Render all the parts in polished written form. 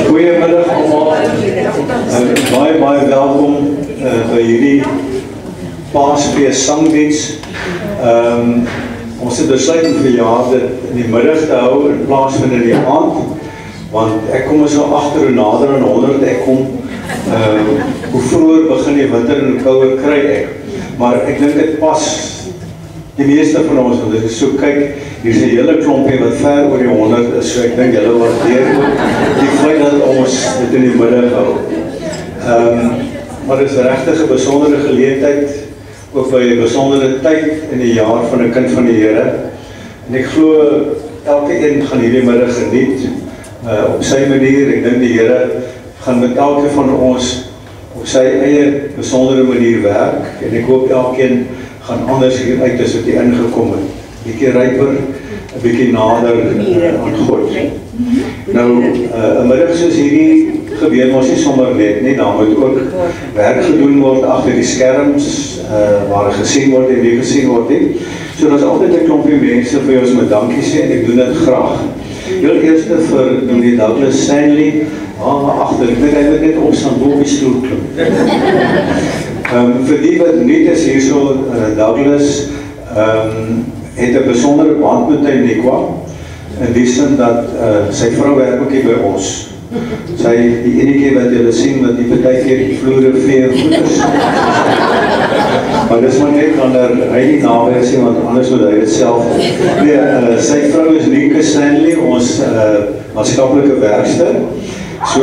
Goeiemiddag allemaal, baie welkom by hierdie Paasfees sangdiens. Ons het besluit om verjaar dit in die middag te hou in plaas van in die aand, want ek kom so agter hoe nader aan 100 ek kom, hoe vroeër begin die winter en hoe kouer kry ek, maar ek dink dit pas die meeste van ons, want as ek so kyk, hier is 'n hele klompie wat ver oor die 100 is, so ek dink julle waardeer die feit dat ons dit in die middag hou. Maar dit is regtig 'n besondere geleentheid, ook by 'n besondere tyd in die jaar van 'n kind van die Here. En ek glo elke een gaan hierdie middag geniet op sy manier. Ek dink die Here gaan met elke van ons op sy eie besondere manier werk, en ek hoop elkeen gaan anders hieruit as wat hy ingekom het. 'n bietjie ryper, 'n bietjie nader aan God. Nou, 'n middag soos hierdie gebeur ons nie sommer net nie, daar moet ook werk gedoen word agter die skerms, waar gesien word en nie gesien word nie. So daar's altyd 'n klompie mense vir ons met dankie sê, en ek doen dit graag. Heel eerste vir Dominee Douglas Stanley, agter, ek dink hy moet net opstaan bo op die stoel klim. Vir die wat nie is hierso, Douglas het 'n besondere band met Tainekwa, in die sin dat sy vrou werk ook hier by ons. Sy, die enige wat julle sien, wat die partykeer die vloere vee en goeders. Maar dis maar net wanneer hy nie naby is nie, want anders moet hy dit self. Nee, sy vrou is Nieke Stanley, ons maatskaplike werkster. So,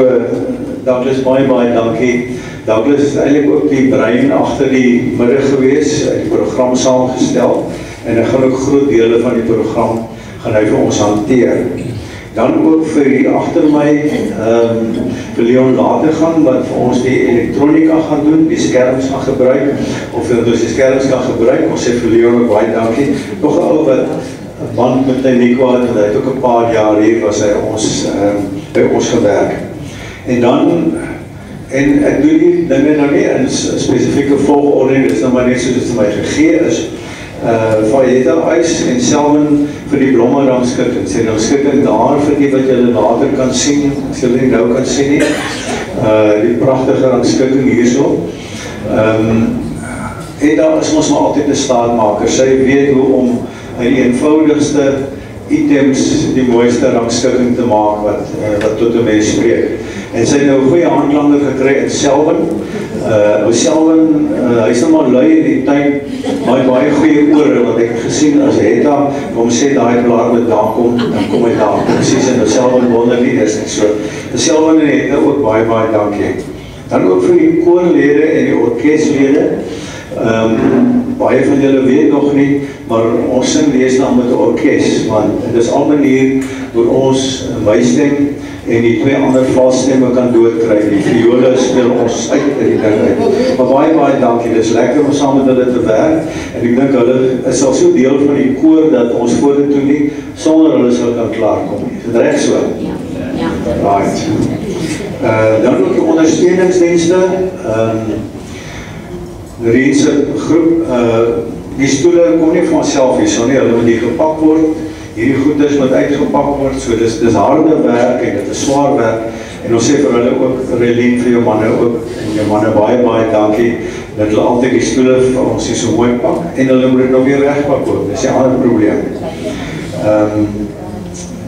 Douglas, baie dankie. Douglas is eintlik ook die brein agter die middag gewees, die program saamgestel, en hy gaan ook groot dele van die program gaan hy vir ons hanteer. Dan ook vir die agter my, vir Leon Latergang, wat vir ons die elektronika gaan doen, die skerms gaan gebruik, of vir ons die skerms gaan gebruik. Ons sê vir Leon ook baie dankie. Nog 'n ou wat 'n band met Tainekwa het, en hy het ook 'n paar jaar hier was hy by ons gewerk. En dan, en ek doen die dinge nou nie in spesifieke volgorde, dit is nou maar net soos dit vir my gegee is. Valletta Ice en Selwyn vir die blomme rangskikking. Sê nou skikking daar vir die wat julle later kan sien, as julle nie nou kan sien nie. Die pragtige rangskikking hierso. En daar is ons maar altyd 'n staatmaker. Sy weet hoe om uit die eenvoudigste items die mooiste rangskikking te maak wat tot 'n mens spreek. En sy het nou 'n goeie handlanger gekry in Selwyn. Selwyn, hy is nou maar lui in die tuin, maar hy baie goeie ore, want ek het gesien as Hetta hom sê daai blaar wat daar kom, dan kom hy daar presies, en Selwyn wonder nie is nie. So, Selwyn en Hetta ook baie dankie. Dan ook vir die koorlede en die orkeslede. Baie van julle weet nog nie, maar ons sing deesdae met 'n orkes, want dit is al manier hoe ons my stem en die twee ander valstemme kan doodkry. Die viole speel ons uit in die ding uit. Maar baie dankie, dit is lekker om saam met hulle te werk, en ek dink hulle is al so deel van die koor dat ons vorentoe nie sonder hulle sal kan klaarkom nie. Is dit reg so? Ja. Right. Dan ook die ondersteuningsdienste. Riense groep, die stoele kom nie van self hier, so nie, hulle moet die gepak word, hierdie goeders moet uitgepak word, so dis harde werk en dit is swaar werk, en ons sê vir hulle ook, Relien, vir jou manne ook, en jou manne baie dankie, dat hulle altyd die stoele vir ons hier so mooi pak, en hulle moet dit nog weer wegpak ook, dis 'n ander probleem.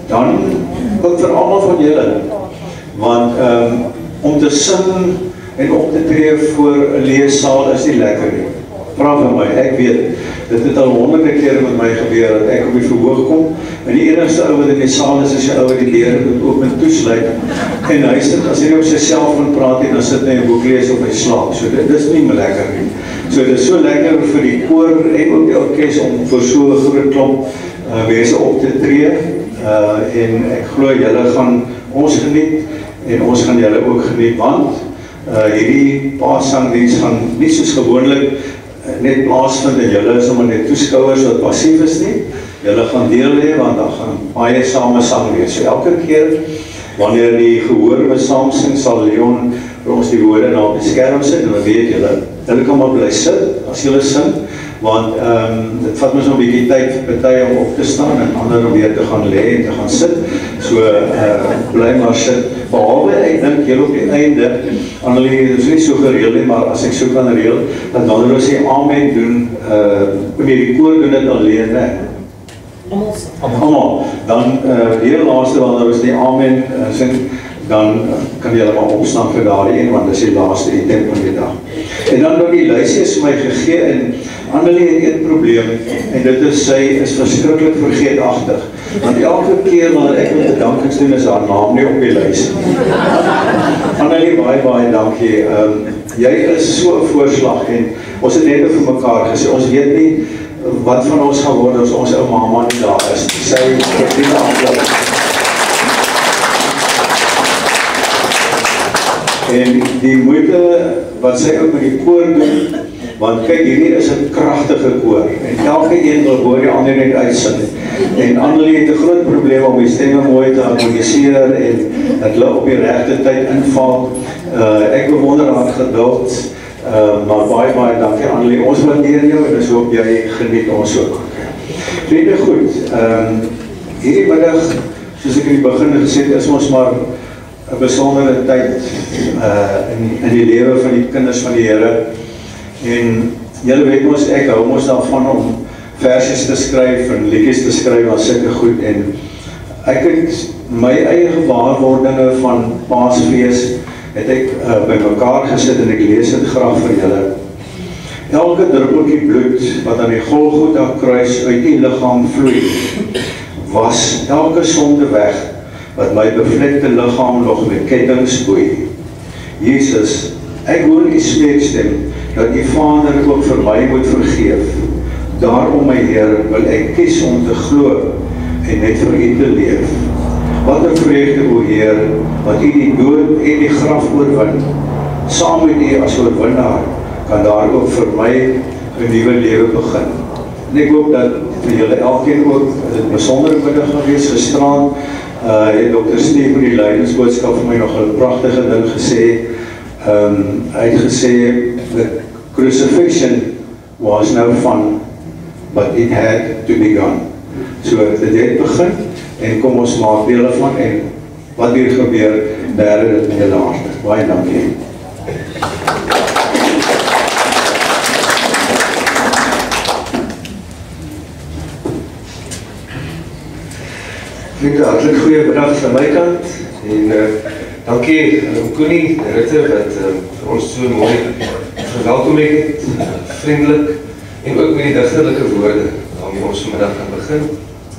Dan, ook vir almal van julle, want om te sing en op te tree voor 'n leessaal is nie lekker nie. Vra vir my, ek weet, dit het al honderde kere met my gebeur, dat ek op die verhoog kom, en die enigste ou wat in die saal is die ou wat die deur oop en toesluit, en hy sit, as hy op sy selfoon praat, en dan sit hy 'n boek lees of hy slaap, so dit is nie lekker nie. So dit is so lekker vir die koor en ook die orkes om vir so 'n groot klomp mense op te tree, en ek glo julle gaan ons geniet, en ons gaan julle ook geniet, want hierdie Paasangdiens gaan nie soos gewoonlik net plaasvind en julle is sommer net toeskouers wat passief is nie. julle gaan deel hê, want daar gaan baie same sang wees. So elke keer wanneer die gehoor met saam sing, sal Leon vir ons die woorde na op die skerm sit, en dan weet julle kan maar bly sit as julle sing, want dit vat ons 'n bietjie tyd vir party om op te staan en ander om weer te gaan lê en te gaan sit. So bly maar sit. Behalwe ek dink julle op die einde, Annelie, dit is nie so gereël nie, maar as ek so kan reël, dat wanneer ons die amen doen, wanneer die koor doen dit alleen, né? Almal. Dan heel laaste wanneer ons die amen sing, dan kan jy maar opstaan vir daardie een, want dit is die laaste item van die dag. En dan word die lysie is vir my gegee, en Annelie het een probleem, en dit is, sy is verskriklik vergeetachtig, want elke keer wanneer ek met bedankings doen, is haar naam nie op die lys. Annelie, baie dankie. Jy is so 'n voorslag, en ons het net vir mekaar gesê, ons weet nie wat van ons gaan word as ons ou mamma nie daar is. Sy verdien 'n applaus. En die moeite wat sy ook met die koor doen, want kyk, hierdie is 'n kragtige koor, en elke een wil hoor die ander net uitsing. En Annelie het 'n groot probleem om die stemme mooi te harmoniseer, en dat hulle op die regte tyd inval. Ek bewonder haar geduld, maar baie dankie Annelie, ons waardeer jou, en ons hoop jy geniet ons ook. Vriende, goed, hierdie middag, soos ek in die begin gesê het, is ons maar 'n besondere tyd in die lewe van die kinders van die Here. En julle weet ons, ek hou ons daarvan om versies te skryf en liedjies te skryf aan sulke goed, en ek het my eie gewaarwordinge van Paasfees het ek by mekaar gesit, en ek lees dit graag vir julle. Elke druppeltjie bloed wat aan die Golgotha kruis uit die liggaam vloei, was elke sonde weg wat my bevlekte liggaam nog met kettinge boei. Jesus, ek hoor u smeekstem dat u Vader ook vir my moet vergeef. Daarom, my Heer, wil ek kies om te glo en net vir u te leef. Wat 'n vreugde, o Heer, wat u die dood en die graf oorwin. Saam met u as oorwinnaar kan daar ook vir my 'n nuwe lewe begin. En ek hoop dat vir julle elkeen ook 'n besondere middag gewees. Gisteraan het Dr. Steve in die leidingsboodskap vir my nog 'n pragtige ding gesê. Hy het gesê, the crucifixion was no fun, but it had to be gone. So dit het begin, en kom ons maak deel van, en wat hier gebeur, daar het dit in julle harte. Baie dankie. Vriende, hartelijk goeiemiddag van my kant, en dankie Koenie, die Ritter, wat vir ons so mooi verwelkom het, vriendelik, en ook met die digterlike woorde, waarmee ons vanmiddag kan begin.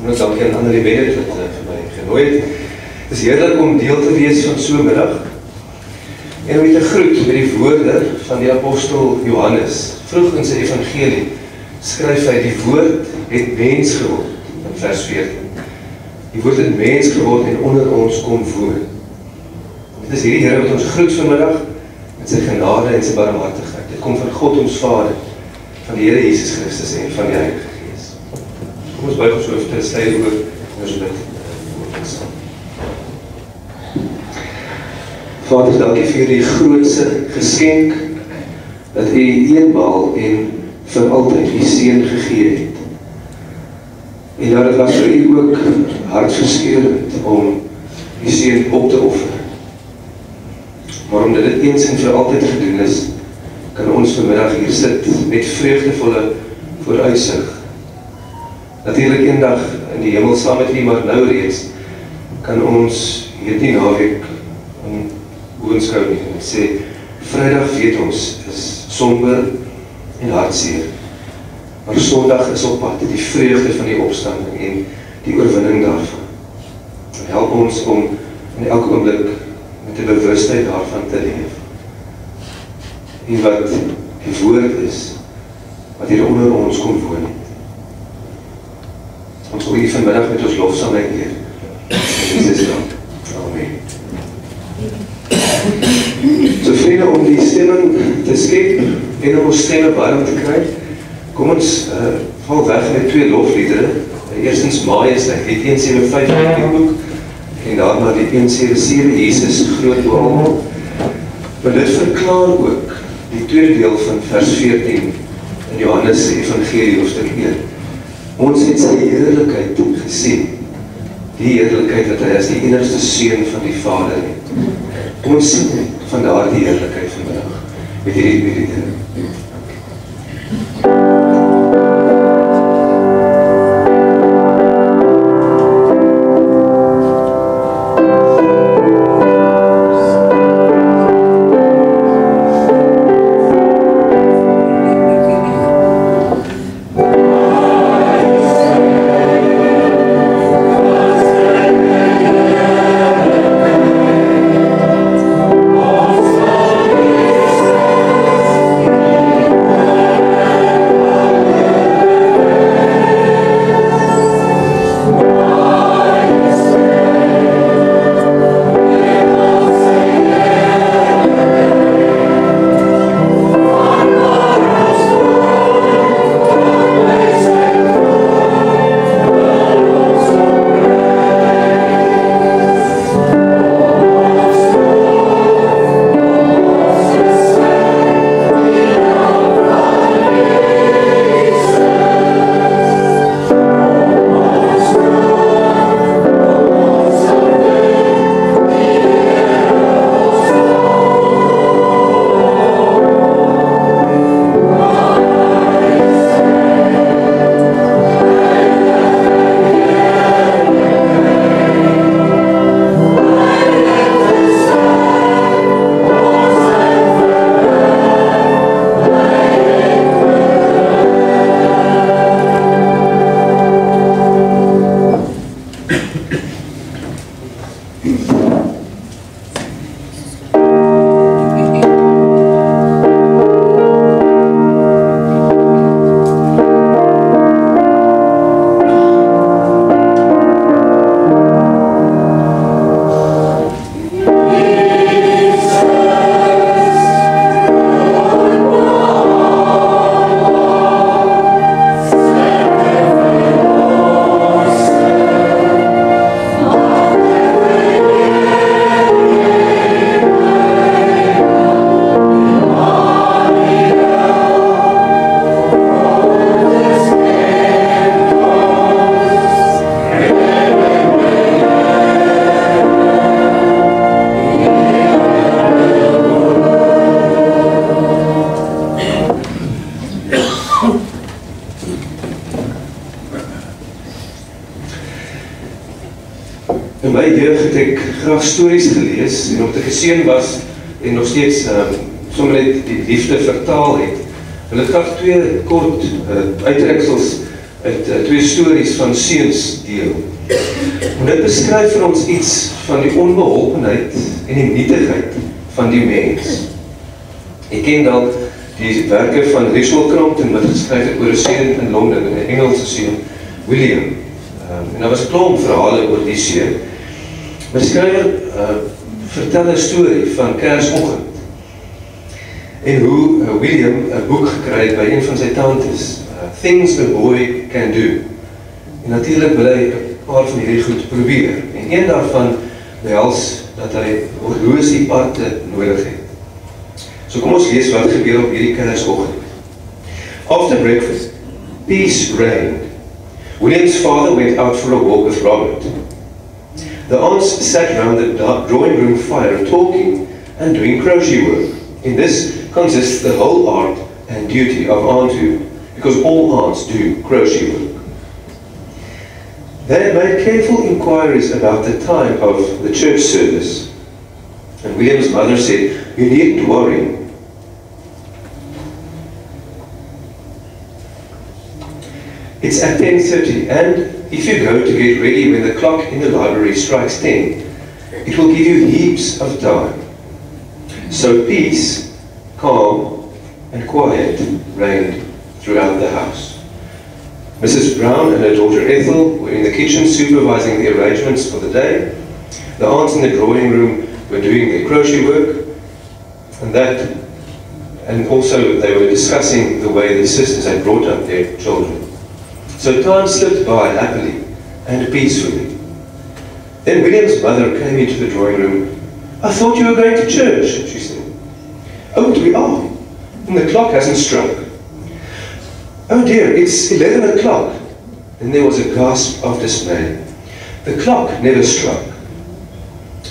En ook dankie aan Annelie Bennett, wat vir my genooi het. Het is heerlik om deel te wees van so 'n middag, en om te groet met die woorde van die apostel Johannes. Vroeg in sy evangelie skryf hy, die woord het mens geword, in vers 14. Die woord het mens geword en onder ons kom woon. Dit is hierdie Here wat ons groet vanmiddag met sy genade en sy barmhartigheid. Dit kom van God ons Vader, van die Here Jesus Christus en van die Heilige Gees. Kom ons buig ons hoofde en sluit oor en ons bid. Vader, dankie vir die grootste geskenk dat u eenmaal en vir altyd u seun gegee het. En dat het was vir u ook hartverskeurend om die seun op te offer. Maar omdat dit eens en vir altyd gedoen is, kan ons vanmiddag hier sit met vreugdevolle vooruitsig. Natuurlijk eendag in die hemel saam met u, maar nou reeds kan ons hierdie naweek oonskou nie. En sê, Vrydag weet ons is somber en hartseer. Maar Sondag is op pad, die vreugde van die opstanding en die oorwinning daarvan. En help ons om in elke oomblik met die bewustheid daarvan te leef. En wat die woord is, wat hier onder ons kom woon het. Ons wil hier vanmiddag met ons lofsaamheid leer. In Jesus naam. Amen. So vriende, om die stemming te skep en om ons stemme warm te kry, kom ons val weg met twee lofliedere. Eerstens Majesteit, die 1:7:5 in die boek, en daarna die 1:7:7, Jesus groot behaal. Maar dit verklaar ook die tweede deel van vers 14 in Johannes Evangelie hoofstuk 1. Ons het sy heerlikheid gesien, die heerlikheid wat hy as die enigste seun van die Vader het. Ons sien van daardie heerlikheid vandag met hierdie ding. In my jeug het ek graag stories gelees en omdat ek 'n seun was en nog steeds sommer net die liefde vertaal het, wil ek graag twee kort uittreksels uit twee stories van seuns deel. En dit beskryf vir ons iets van die onbeholpenheid en die nietigheid van die mens. Ek ken dalk die werke van Richard Crompton wat geskryf het oor 'n seun in Londen, 'n Engelse seun, William. En daar was 'n klomp verhale oor die seun. Maar die skrywer vertel 'n storie van Kersoggend en hoe William 'n boek gekry het by een van sy tantes, Things a Boy Can Do. En natuurlik wil hy 'n paar van hierdie goed probeer. En een daarvan behels dat hy horlosieparte nodig het. So kom ons lees wat gebeur op hierdie Kersoggend. After breakfast, peace reigned. William's father went out for a walk with Robert. The aunts sat round the drawing room fire talking and doing crochet work. In this consists the whole art and duty of aunthood, because all aunts do crochet work. They had made careful inquiries about the time of the church service, and William's mother said, "You needn't worry. It's at 10:30, and if you go to get ready when the clock in the library strikes 10, it will give you heaps of time." So peace, calm, and quiet reigned throughout the house. Mrs. Brown and her daughter Ethel were in the kitchen supervising the arrangements for the day. The aunts in the drawing room were doing their crochet work, and also they were discussing the way the sisters had brought up their children. So time slipped by happily and peacefully. Then William's mother came into the drawing room. "I thought you were going to church," she said. "Oh, we are, and the clock hasn't struck." "Oh dear, it's 11 o'clock. Then there was a gasp of dismay. The clock never struck.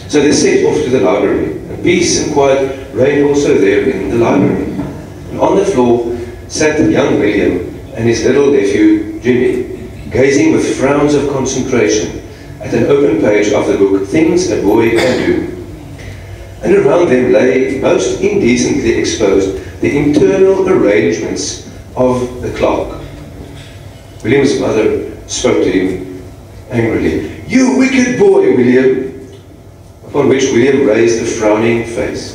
So they set off to the library, and peace and quiet reigned also there in the library. And on the floor sat young William and his little nephew, Jimmy, gazing with frowns of concentration at an open page of the book, Things a Boy Can Do. And around them lay, most indecently exposed, the internal arrangements of the clock. William's mother spoke to him angrily. "You wicked boy, William!" Upon which William raised a frowning face.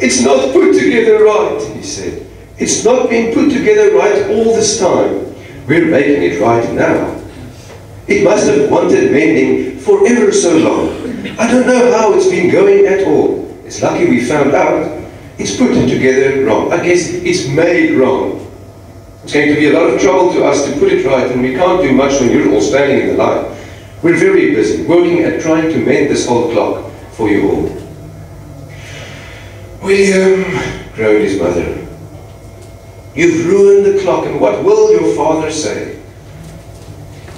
"It's not put together right," he said. "It's not been put together right all this time. We're making it right now. It must have wanted mending for ever so long. I don't know how it's been going at all. It's lucky we found out. It's put together wrong. I guess it's made wrong. It's going to be a lot of trouble to us to put it right, and we can't do much when you're all standing in the line. We're very busy working at trying to mend this old clock for you all." "William," groaned his mother, "you've ruined the clock, and what will your father say?"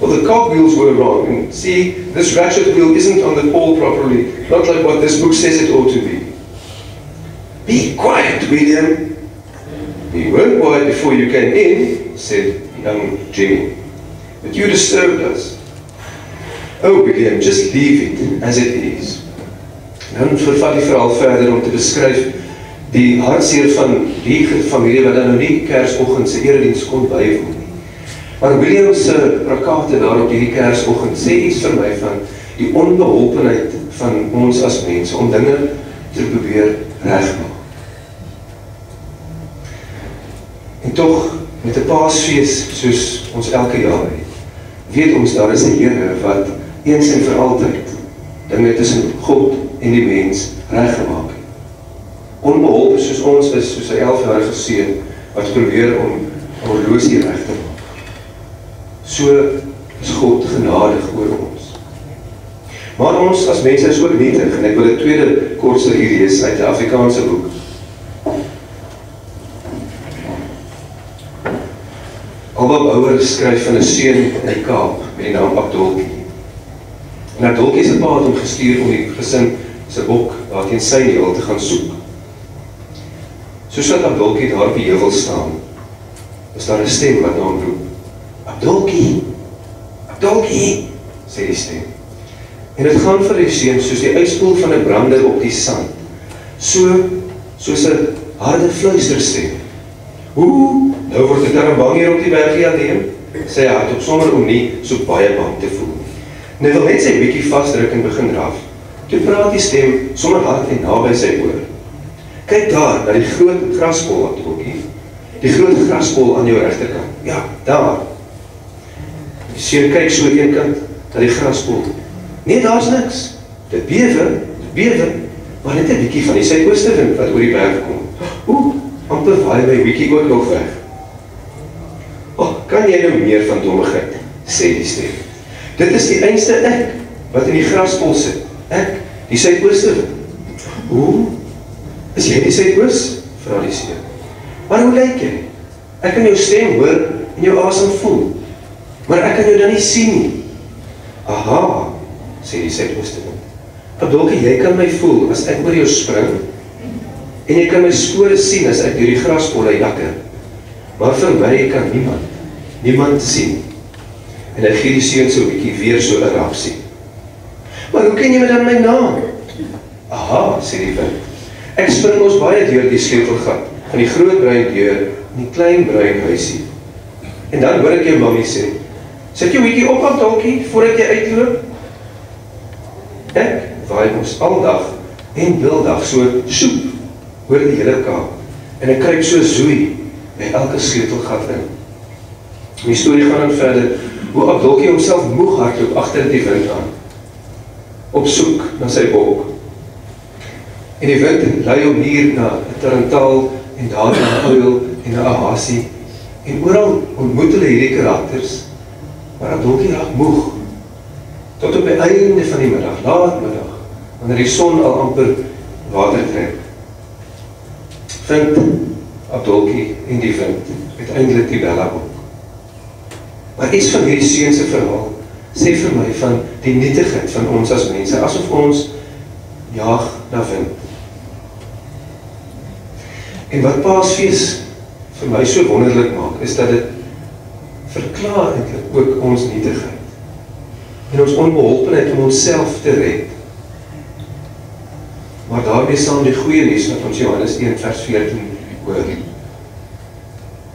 "Well, the cogwheels were wrong, and see, this ratchet wheel isn't on the pole properly, not like what this book says it ought to be." "Be quiet, William." "We weren't quiet before you came in," said young Jimmy, "but you disturbed us." "Oh, William, just leave it as it is." Dan vervat die verhaal verder om te beskryf die hartseer van die familie wat dan nou nie Kersoggend se erediens kon bywoon nie. Maar William se prakate daar op hierdie Kersoggend sê iets vir my van die onbeholpenheid van ons as mense om dinge te probeer regmaak. En tog, met 'n Paasfees soos ons elke jaar het, weet ons daar is 'n Here wat eens en vir altyd dinge tussen God en die mens reggemaak het. Onbeholpe soos ons is, soos 'n 11-jarige seun wat probeer om 'n horlosie reg te maak. So is God genadig oor ons. Maar ons as mense is ook nietig, en ek wil 'n tweede kortstorie lees uit 'n Afrikaanse boek. Alba Bouwer skryf van 'n seun in die Kaap met die naam Abdolkie. En Abdolkie is 'n pa het hom gestuur om die gesin se bok daar teen Syneel te gaan soek. Soos wat Abdolkie daar op die heuwel staan, is daar 'n stem wat na hom roep. "Abdolkie, Abdolkie," sê die stem. En dit gaan vir die seun soos die uitspoel van 'n brander op die sand. Soos 'n harde fluisterstem. "Hoe, nou word ek darm bang hier op die bergie alleen," sê hy hardop sonder om nie so baie bang te voel. En hy wil net sy bietjie vasdruk en begin raf. Toe praat die stem sommer hard en naby sy oor. "Kyk daar, na die groot graspol, Abdolkie. Die groot graspol aan jou regterkant. Ja, daar." Die seun kyk so een kant na die graspol. "Nee, daar's niks. Dit bewe, maar net 'n bietjie van die suidoostewind wat oor die berg kom. Amper waai my bietjie ook nog weg." "Kan jy nou meer van dommigheid?" sê die stem. "Dit is die einste ek wat in die graspol sit. Ek, die suidoostewind." "Is jy die suidoos?" vra die seun. "Maar hoe lyk jy? Ek kan jou stem hoor en jou asem voel, maar ek kan jou dan nie sien nie." "Aha," sê die suidoostewind. "Abdolkie, jy kan my voel as ek oor jou spring, en jy kan my spore sien as ek deur die graspolle jakker, maar vir my kan niemand sien." En hy gee die seun so 'n bietjie weer so 'n rapsie. "Maar hoe ken jy my dan my naam?" "Aha," sê die wind. "Ek spring ons baie deur die sleutelgat van die groot bruin deur in die klein bruin huisie. En dan hoor ek jou mammy sê, 'Sit jou bietjie op, Abdolkie, voordat jy uitloop.' Ek waai ons aldag en wildag so soep oor die hele Kaap, en ek kruip so zoei by elke sleutelgat in." Die storie gaan dan verder, hoe Abdolkie homself moeg hardloop agter die wind aan, op soek na sy bok. En die wind lei hom hier na 'n tarantaal, en daar na 'n uil en na 'n hasie, en oral ontmoet hulle hierdie karakters, Maar Adolkie raak moeg. Tot op die einde van die middag, laatmiddag, wanneer die son al amper water trek, vind Adolkie en die wind uiteindelik die Bella op. Maar iets van hierdie seun se verhaal sê vir my van die nietigheid van ons as mense, asof ons jaag na wind. En wat Paasfees vir my so wonderlik maak, is dat dit verklaar eintlik ook ons nietigheid en ons onbeholpenheid om onsself te red. Maar daarmee saam die goeie nuus wat ons Johannes 1 vers 14 hoor.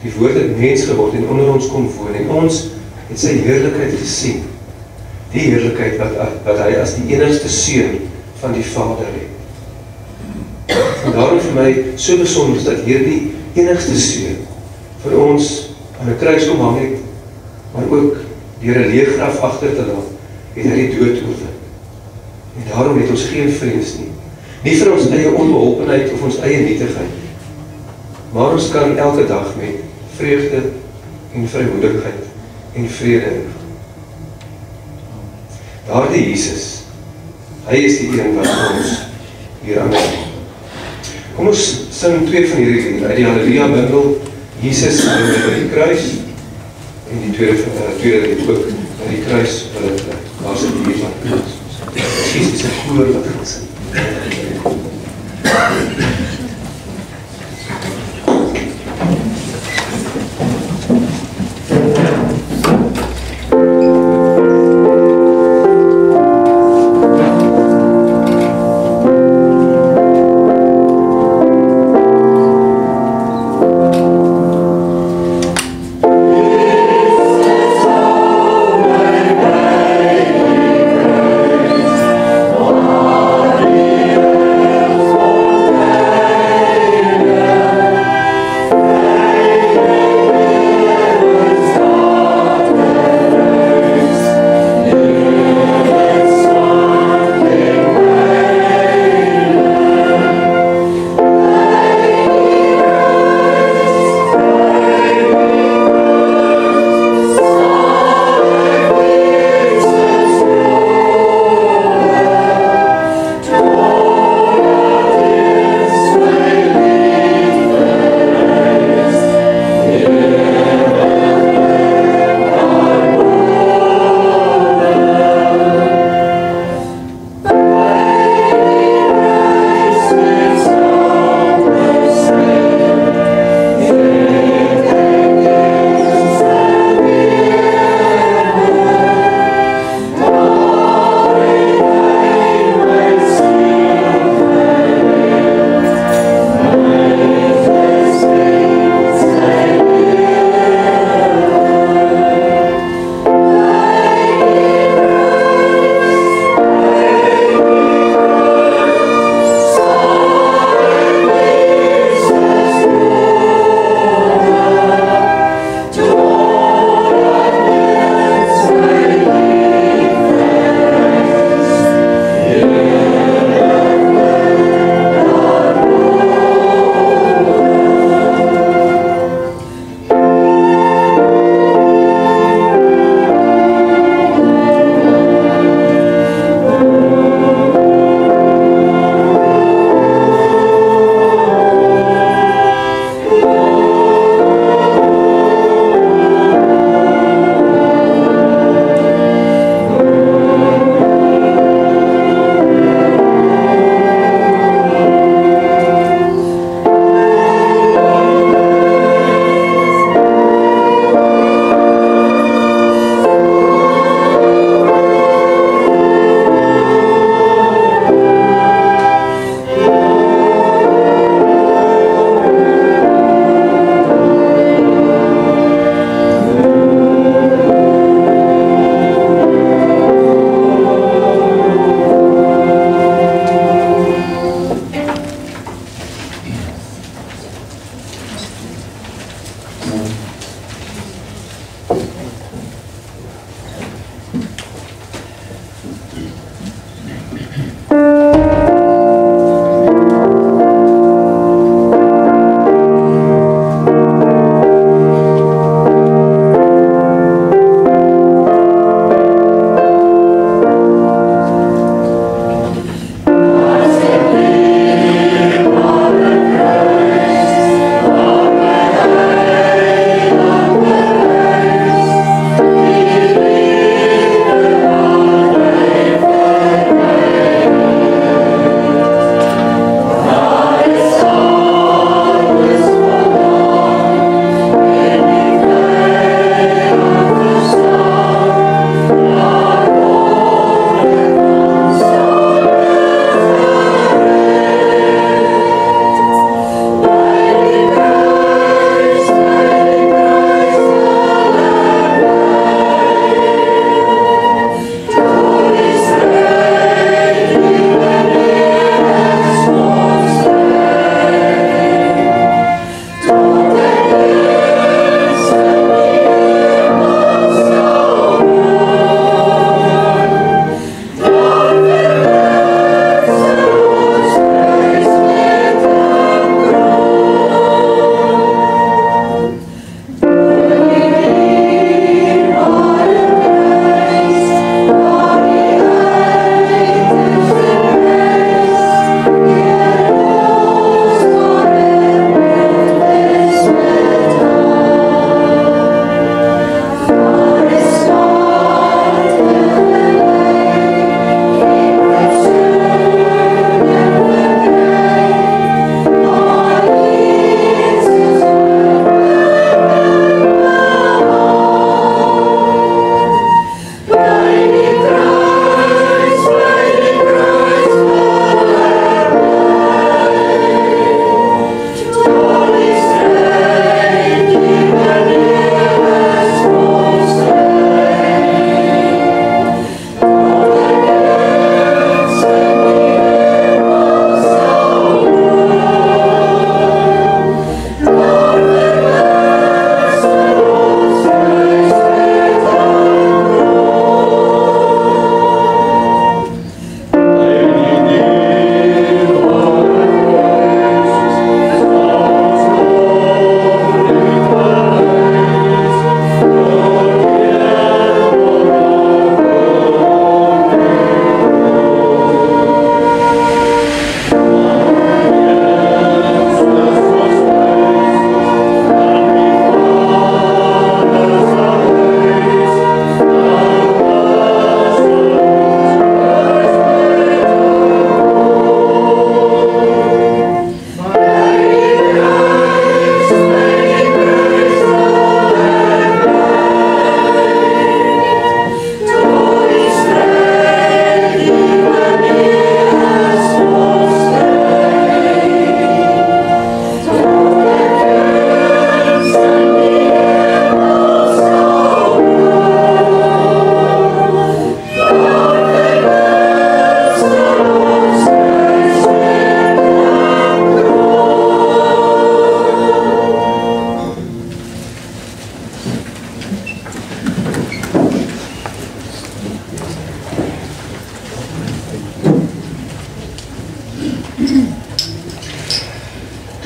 Die woord het mens geword en onder ons kom woon en ons het sy heerlikheid gesien. Die heerlikheid wat hy as die enigste seun van die Vader het. En daarom vir my so besonder is dat hierdie enigste seun vir ons aan 'n kruis kom hang het, maar ook deur 'n leë graf agter te laat, het hy die dood oorwin. En daarom het ons geen vrees nie. Nie vir ons eie onbeholpenheid of ons eie nietigheid, maar ons kan elke dag met vreugde en vrymoedigheid en vrede ingaan. Daardie Jesus, hy is die een wat ons hier aan het. Kom ons sing 2 van hierdie liedere uit die Halleluja bundel, Jesus by die kruis, en die tweede lied ook by die kruis wil het kruis. Daar is die lied van die kruis. Jesus is 'n koor wat gaan sing.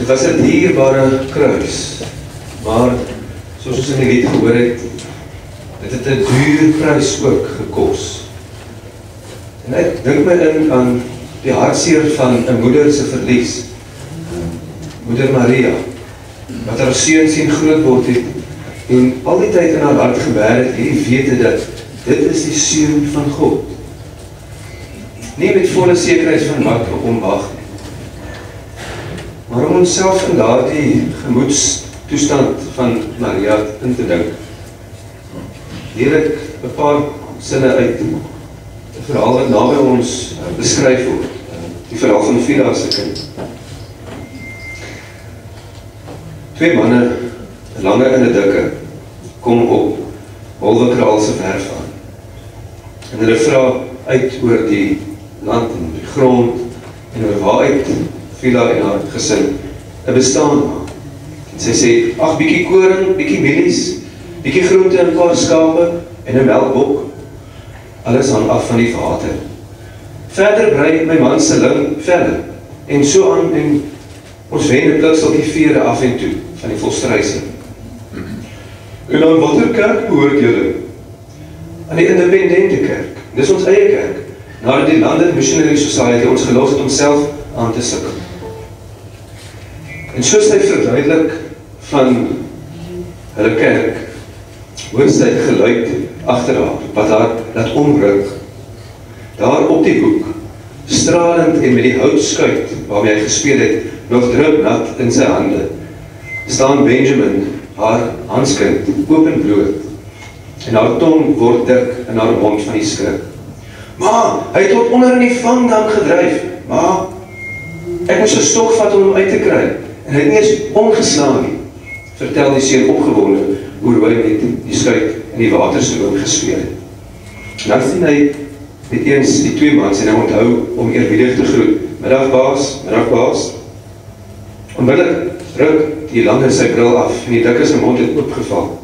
Dit was 'n dierbare kruis, maar soos ons in die lied gehoor het, dit het 'n duur prys ook gekos. En ek dink my in aan die hartseer van 'n moeder se verlies, Moeder Maria, wat haar seun sien groot word het, en al die tyd in haar hart gewerk het, hierdie wete dat dit is die seun van God. Nie met volle sekerheid van wat op hom wag nie, maar om onsself in daardie gemoedstoestand van Maria in te dink. Leer ek 'n paar sinne uit 'n verhaal wat naby ons beskryf word, die verhaal van Vila se kind. Twee manne, 'n lange en 'n dikke, kom op Holwekraal se werf aan. En hulle vra uit oor die land en die grond en oor waaruit Vila en haar gesin 'n bestaan maak. En sy sê, ag, bietjie koring, bietjie mielies, bietjie groente en 'n paar skape en 'n melkbok. Alles hang af van die water. Verder brei my man se ling velle en so aan en ons wen 'n plukseltjie vere af en toe van die volstruise. En aan watter kerk behoort julle? Aan die Independente Kerk. Dis ons eie kerk, nadat die London Missionary Society ons gelos het om self aan te sukkel. En soos hy verduidelik van hulle kerk, hoor sy geluid agter haar, wat haar laat omruk. Daar op die hoek, stralend en met die houtskuit waarmee hy gespeel het, nog druipnat in sy hande, staan Benjamin, haar handskind, oop en bloot, en haar tong word dik in haar mond van die skrik. Ma, hy het tot onder in die vangdam gedryf. Ma, ek moes 'n stok vat om hom uit te kry, en hy het nie eens omgeslaan nie, vertel die seun opgewonde oor hoe hy met die skuit in die waterstroom gespeel het. En dan sien hy met eens die twee mans en hy onthou om eerbiedig te groet. Middag baas, middag baas. Onmiddellik ruk die lange sy bril af en die dikke sy mond het oopgeval.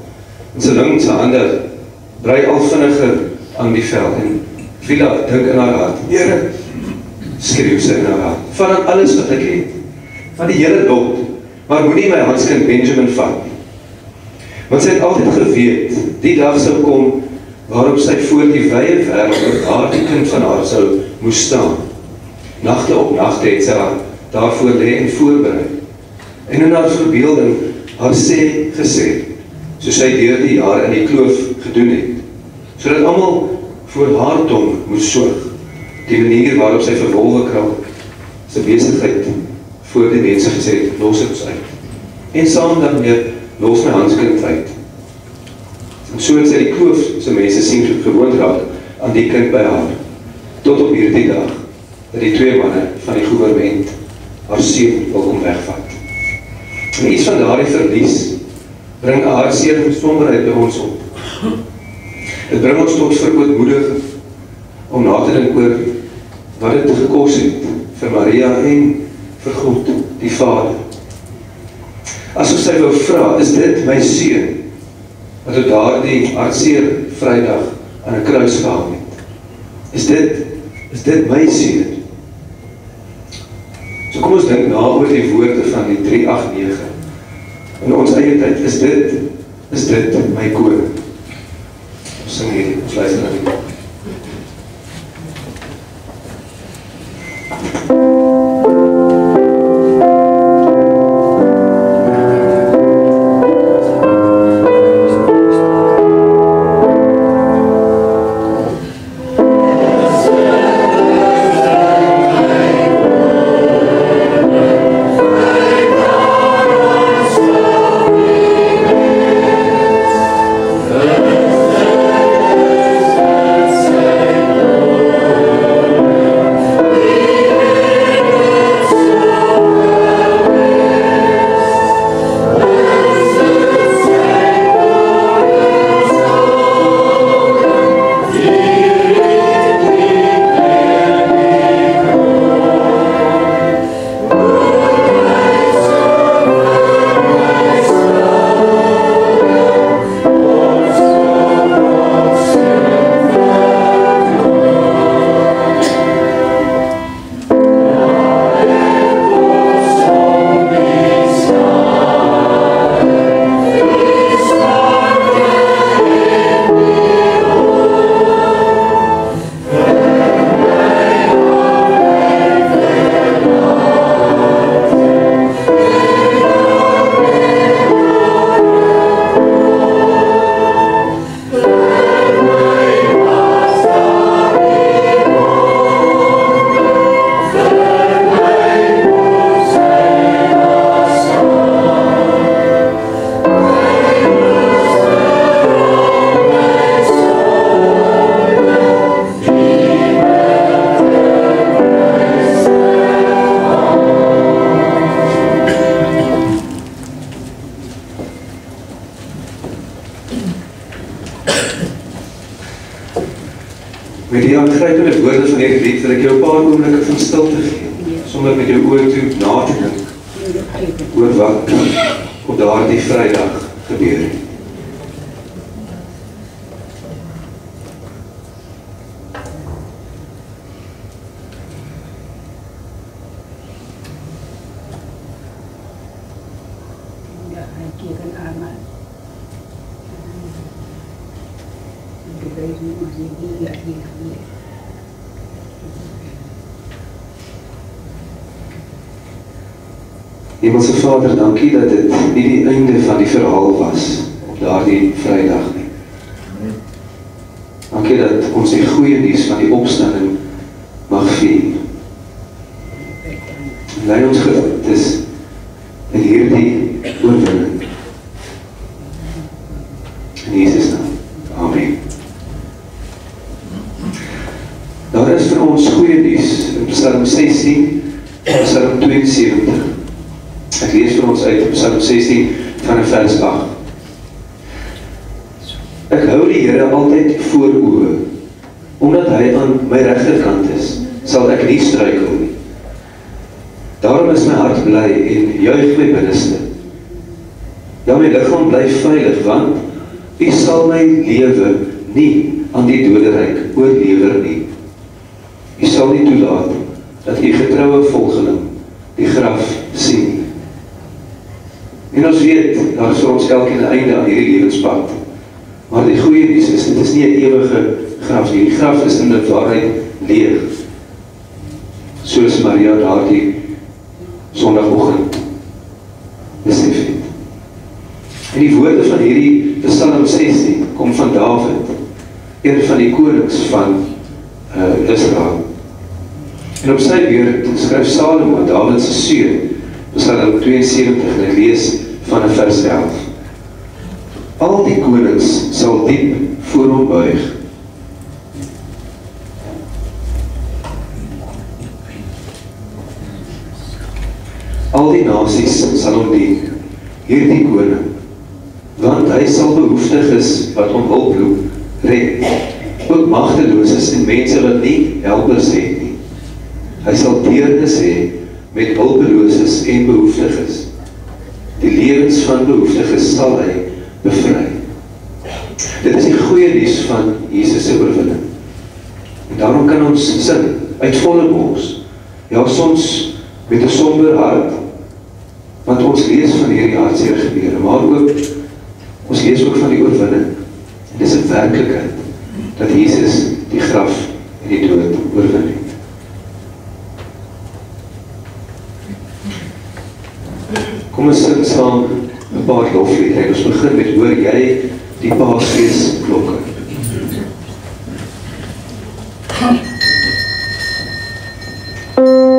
En sy ling sy hande brei al vinniger aan die vel en Vila dink in haar hart, Here, skreeu sy in haar hart, vat dan alles wat ek het, van die hele lot, maar moenie my handskind Benjamin vat nie. Want sy het altyd geweet, die dag sou kom, waarop sy voor die wye wêreld oor daardie kind van haar sou moes staan. Nagte op nagte het sy haar daarvoor lê en voorberei. En in haar verbeelding haar sê gesê, soos sy deur die jare in die kloof gedoen het, sodat almal voor haar tong moes sorg, die manier waarop sy vir Holwekraal sy besigheid voor die mense gesê het, los ons uit. En saam daarmee los my handskind uit. En so het sy die kloof sy mense sien gewoond raak aan die kind by haar, tot op hierdie dag, dat die twee manne van die gouvernement haar seun wil kom wegvat. En iets van daardie verlies bring 'n hartseer en somberheid by ons op. Dit bring ons tot verootmoediging om na te dink oor wat dit gekos het vir Maria en vir God, die Vader. Asof sy wou vra, is dit my seun wat op daardie hartseer Vrydag aan 'n kruis gehang het? Is dit my seun? So kom ons dink na oor die woorde van die 389. In ons eie tyd, is dit my koning? Ons sing hierdie, ons luister na die. aangrypende woorde van hierdie lied, wil ek jou 'n paar oomblikke van stilte gee, sommer met jou oë toe na te dink oor wat op daardie Vrydag gebeur het. Hemelse Vader, dankie dat dit nie die einde van die verhaal was op daardie Vrydag nie. Dankie dat ons die goeie nuus van die opstanding mag vier. Lei ons gedagtes in hierdie oorwinning. In Jesus naam. Amen. Daar is vir ons goeie nuus in Psalm 16 en Psalm 72. Ek lees vir ons uit Psalm 16 van vers 8. Ek hou die Here altyd voor oë, omdat hy aan my regterkant is, sal ek nie struikel nie. Daarom is my hart bly en juig my binneste. Ja, my liggaam bly veilig, want U sal my lewe nie aan die doderyk oorlewer nie. U sal nie toelaat dat U getroue volgeling die graf sien nie. En ons weet, daar is vir ons elkeen 'n einde aan hierdie lewenspad. Maar die goeie nuus is, dit is nie 'n ewige graf nie. Die graf is in die waarheid leeg. Soos Maria daardie Sondagoggend besef het. En die woorde van hierdie Psalm 16 kom van Dawid, een van die konings van Israel. En op sy beurt skryf Salomo, Dawid se seun, Psalm 72, en ek lees van vers 11. Al die konings sal diep voor hom buig. Al die nasies sal hom dien, hierdie koning, want hy sal behoeftiges wat om hulp roep, red, ook magteloses en mense wat nie helpers het nie. Hy sal deernis hê met hulpeloses en behoeftiges. Die lewens van behoeftiges sal hy bevry. Dit is die goeie nuus van Jesus se oorwinning. En daarom kan ons sing uit volle bors, ja soms met 'n somber hart, want ons lees van hierdie hartseer gebeure, maar ook ons lees ook van die oorwinning. En dit is 'n werklikheid dat Jesus die graf en die dood oorwin het. Kom ons sing saam 'n paar lofliedere. Ons begin met hoor jy die Paasfeesklokke. Oh,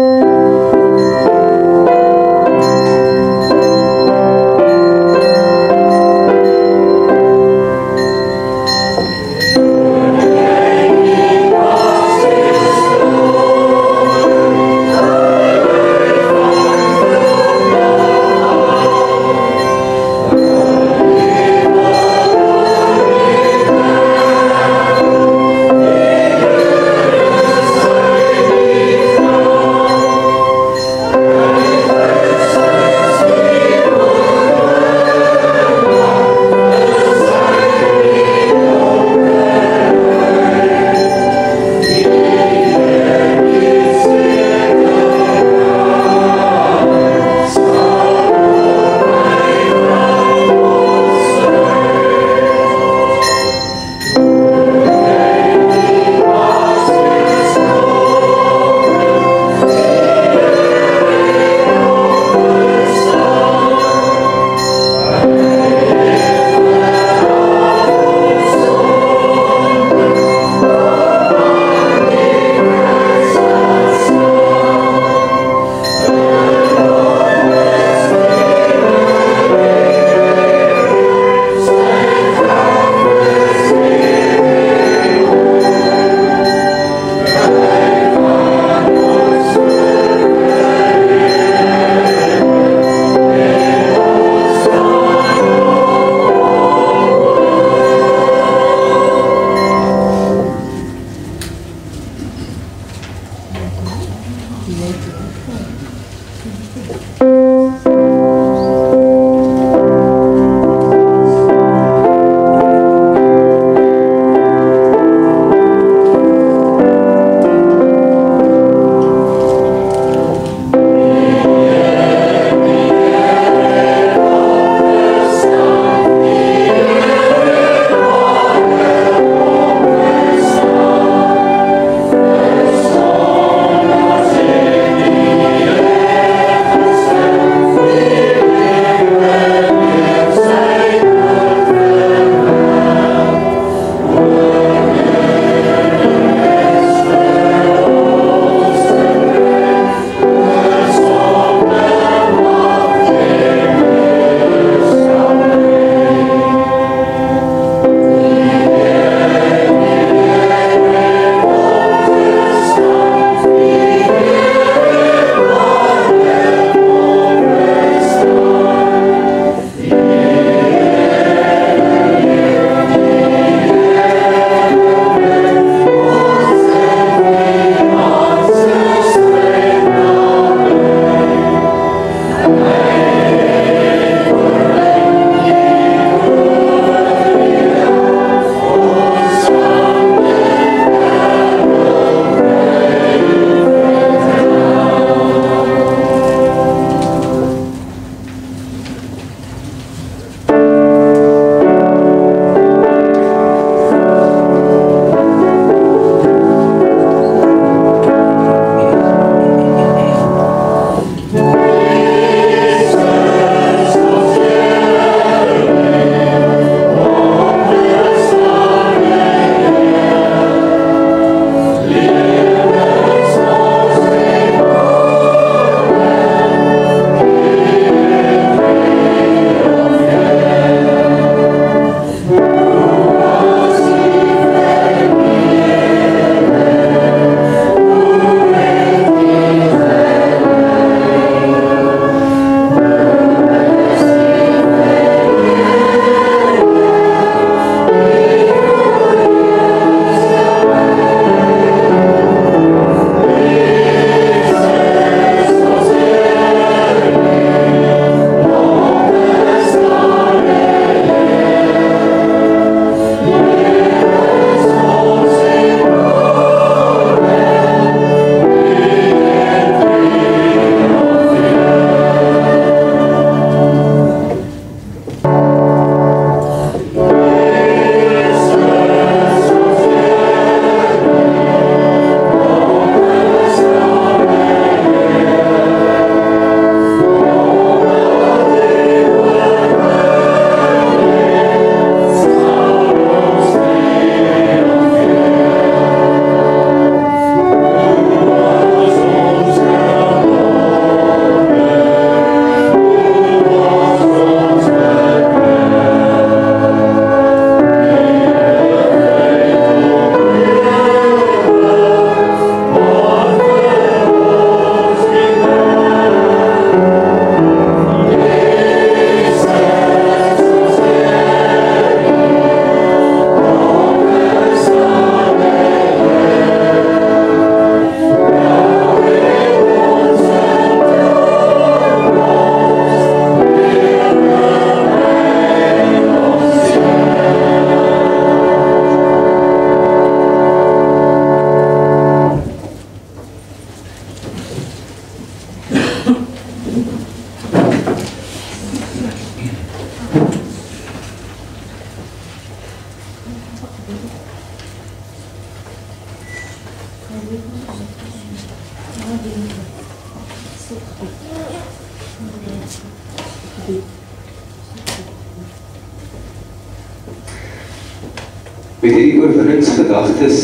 Met hierdie oorwinningsgedagtes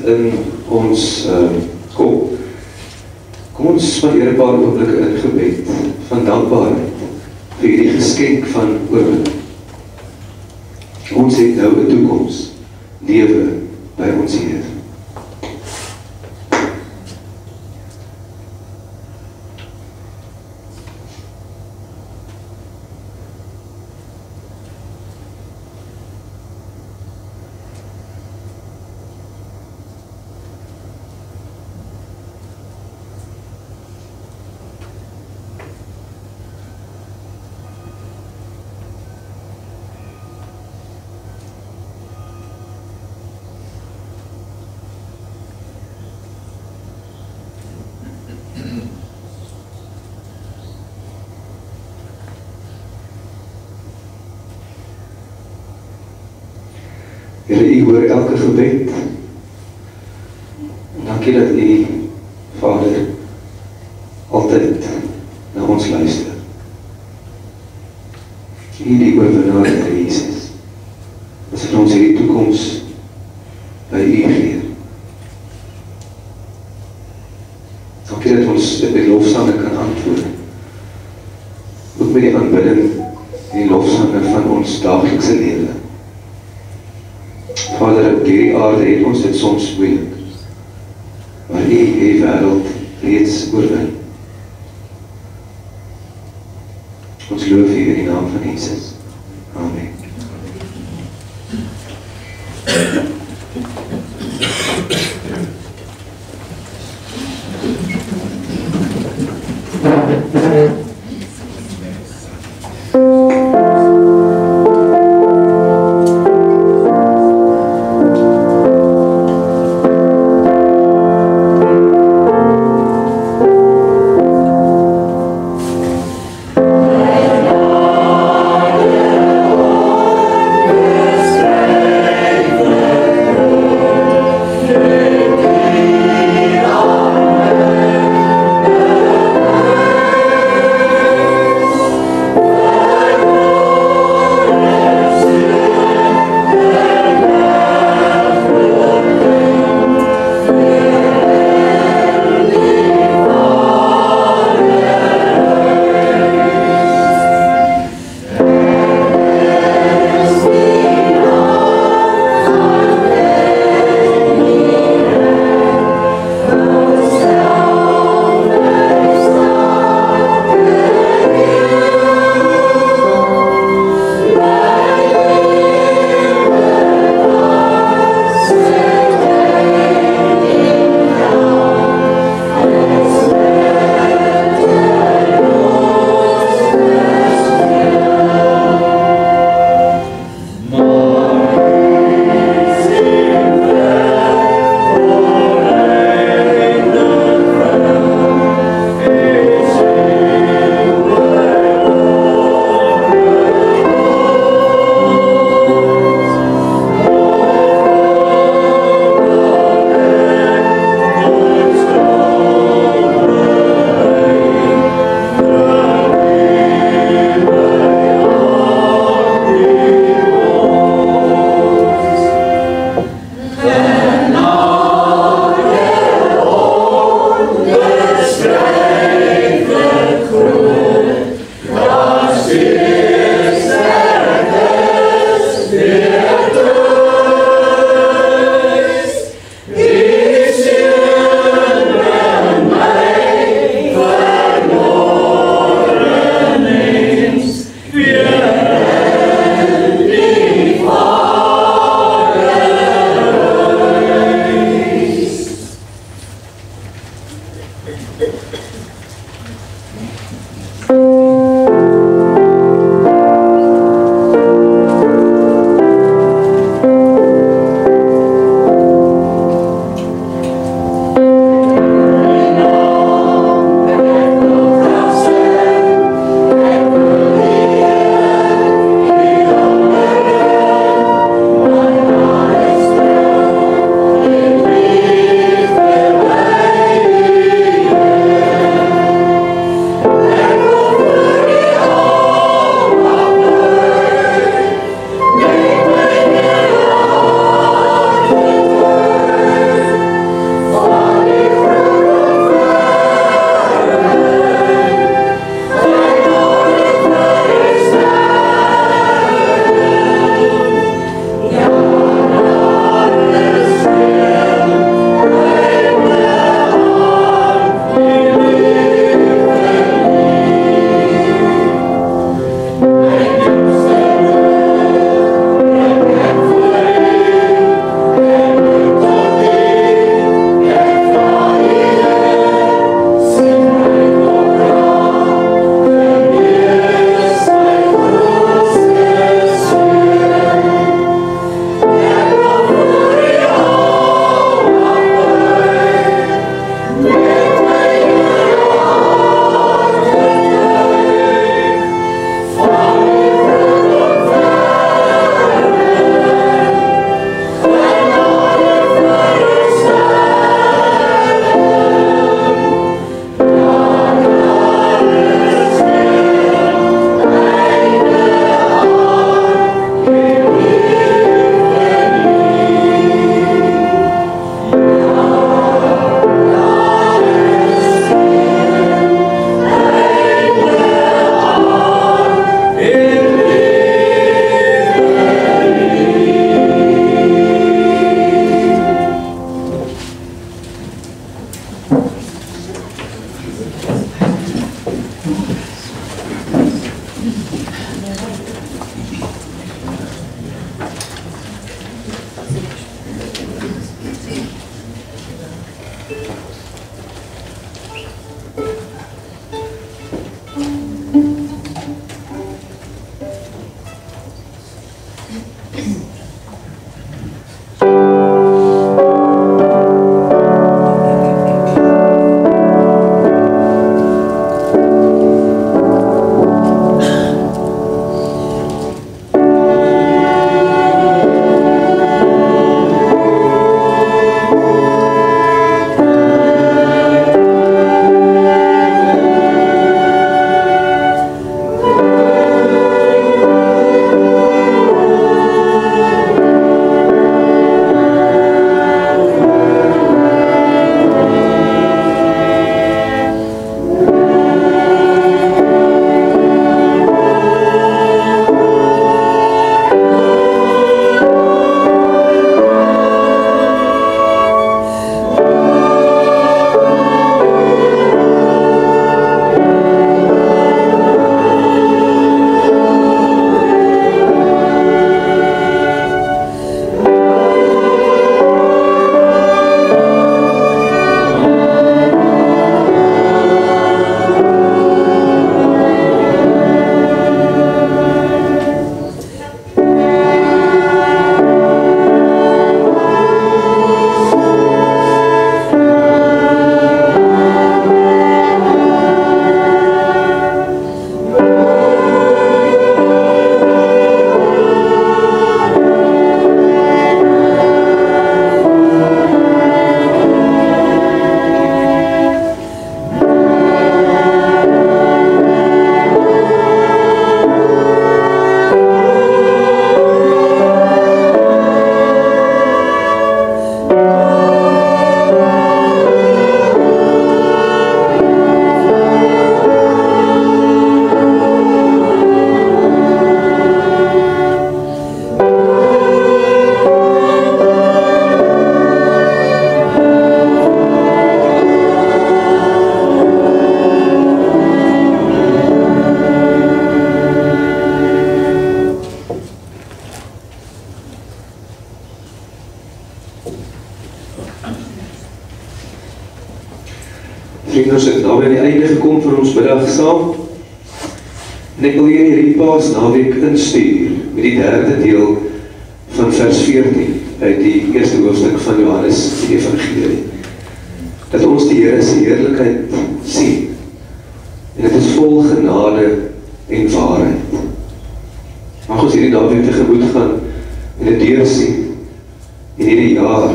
in ons kop, kom ons spandeer 'n paar oomblikke in gebed van dankbaarheid vir hierdie geskenk van oorwinning. Ons het nou 'n toekoms, lewe by ons Heer. Here, U hoor elke gebed. En dankie dat U, Vader, altyd na ons luister. U die oorwinnaar, Here Jesus, is vir ons hierdie toekoms by U gee. Dankie dat ons dit met lofsange kan antwoord. Ook met die aanbidding en die lofsange van ons daaglikse lewe. Vader, op hierdie aarde het ons dit soms moeilik, maar U het die wêreld reeds oorwin. Ons loof U in die naam van Jesus. Amen. Vrienden, ons het nou by die einde gekom vir ons middag saam. En ek wil hier hierdie Paasnaweek instuur met die derde deel van vers 14 uit die eerste hoofstuk van Johannes die Evangelie. Dat ons die Here se heerlikheid sien. En dit is vol genade en waarheid. Mag ons hierdie naweek tegemoet gaan en dit deursien en hierdie jaar,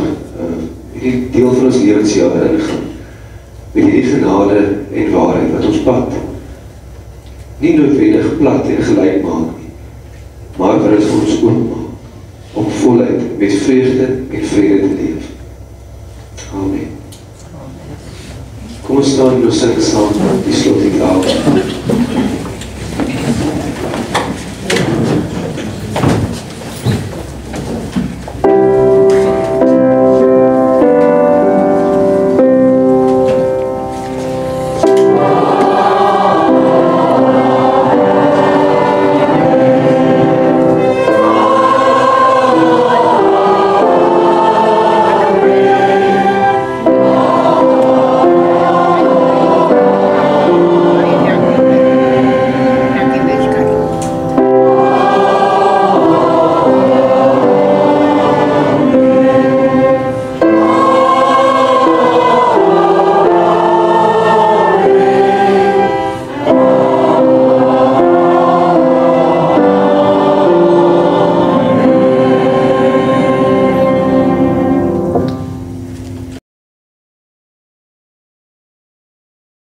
hierdie deel van ons lewensjaar ingaan. Met hierdie genade en waarheid wat ons pad nie noodwendig plat en gelyk maak nie, maar wat het vir ons oopmaak om voluit met vreugde en vrede te leef. Amen. Kom ons staan en ons sing saam die slotlied af.